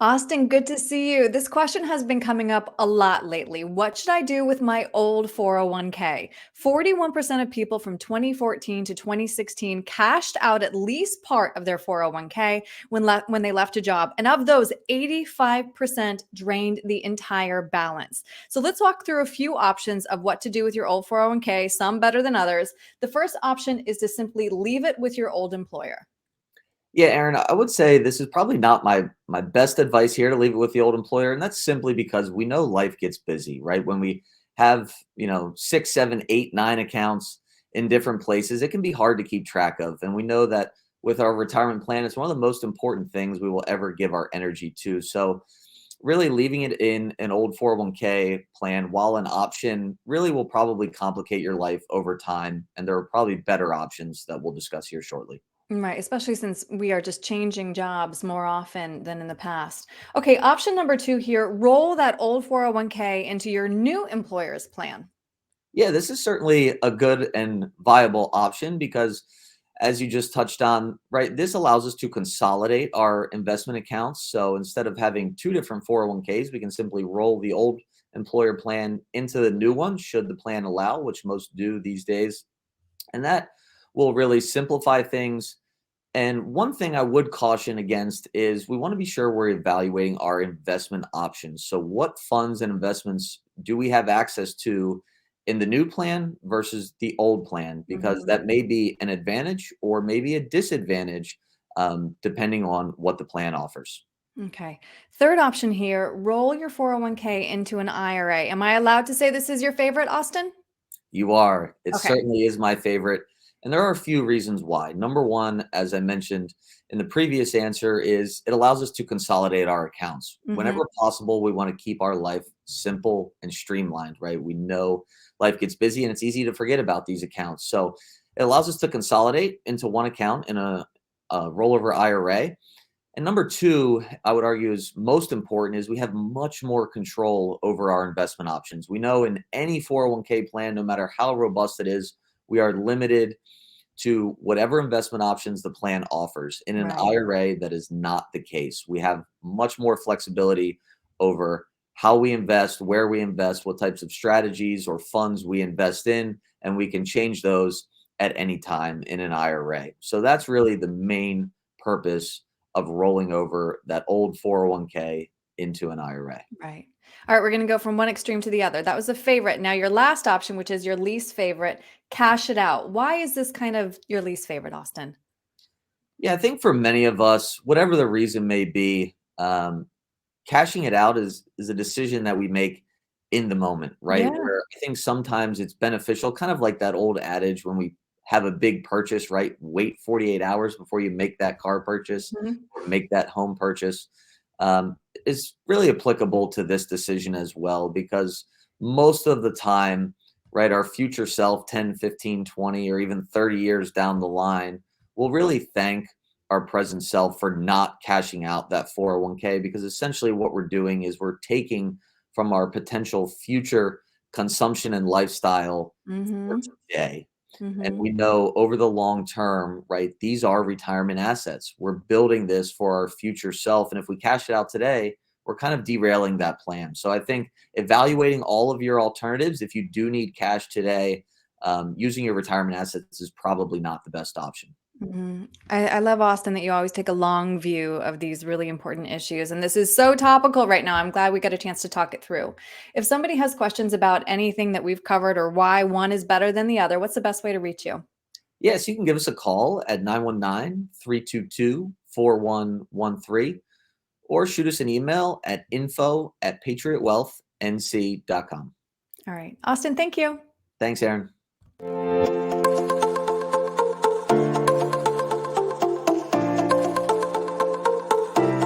Austin, good to see you. This question has been coming up a lot lately. What should I do with my old 401k? 41% of people from 2014 to 2016 cashed out at least part of their 401k when they left a job. And of those, 85% drained the entire balance. So let's walk through a few options of what to do with your old 401k, some better than others. The first option is to simply leave it with your old employer. Yeah, Aaron, I would say this is probably not my best advice here to leave it with the old employer, and that's simply because we know life gets busy, right? When we have, six, seven, eight, nine accounts in different places, it can be hard to keep track of. And we know that with our retirement plan, it's one of the most important things we will ever give our energy to. So really leaving it in an old 401k plan, while an option, really will probably complicate your life over time. And there are probably better options that we'll discuss here shortly. Right, especially since we are just changing jobs more often than in the past. Okay, option number two here, roll that old 401k into your new employer's plan. Yeah, this is certainly a good and viable option because, as you just touched on, right, this allows us to consolidate our investment accounts. So instead of having two different 401ks, we can simply roll the old employer plan into the new one, should the plan allow, which most do these days. And that will really simplify things. And one thing I would caution against is we want to be sure we're evaluating our investment options. So, what funds and investments do we have access to in the new plan versus the old plan? Because Mhm. that may be an advantage or maybe a disadvantage, depending on what the plan offers. Okay. Third option here, roll your 401k into an IRA. Am I allowed to say this is your favorite, Austin? You are. It Okay. certainly is my favorite. And there are a few reasons why. Number one, as I mentioned in the previous answer, is it allows us to consolidate our accounts. Mhm. Whenever possible, we want to keep our life simple and streamlined, right? We know life gets busy and it's easy to forget about these accounts. So it allows us to consolidate into one account in a rollover IRA. And number two, I would argue is most important is we have much more control over our investment options. We know in any 401k plan, no matter how robust it is, we are limited to whatever investment options the plan offers. In an Right. IRA, that is not the case. We have much more flexibility over how we invest, where we invest, what types of strategies or funds we invest in, and we can change those at any time in an IRA. So that's really the main purpose of rolling over that old 401k into an IRA. Right. All right, we're going to go from one extreme to the other. That was a favorite. Now, your last option, which is your least favorite, cash it out. Why is this kind of your least favorite, Austin? Yeah, I think for many of us, whatever the reason may be, cashing it out is a decision that we make in the moment, right? Yeah. Where I think sometimes it's beneficial, kind of like that old adage when we have a big purchase, right? Wait 48 hours before you make that car purchase Mhm. or make that home purchase. Is really applicable to this decision as well, because most of the time, right, our future self, 10, 15, 20, or even 30 years down the line, will really thank our present self for not cashing out that 401k, because essentially what we're doing is we're taking from our potential future consumption and lifestyle for Mhm. today. And Mhm. we know over the long term, right, these are retirement assets. We're building this for our future self. And if we cash it out today, we're kind of derailing that plan. So I think evaluating all of your alternatives, if you do need cash today, using your retirement assets is probably not the best option. Mhm. I love, Austin, that you always take a long view of these really important issues. And this is so topical right now. I'm glad we got a chance to talk it through. If somebody has questions about anything that we've covered or why one is better than the other, what's the best way to reach you? Yes, you can give us a call at 919-322-4113, or shoot us an email at info@patriotwealthnc.com. All right. Austin, thank you. Thanks, Aaron.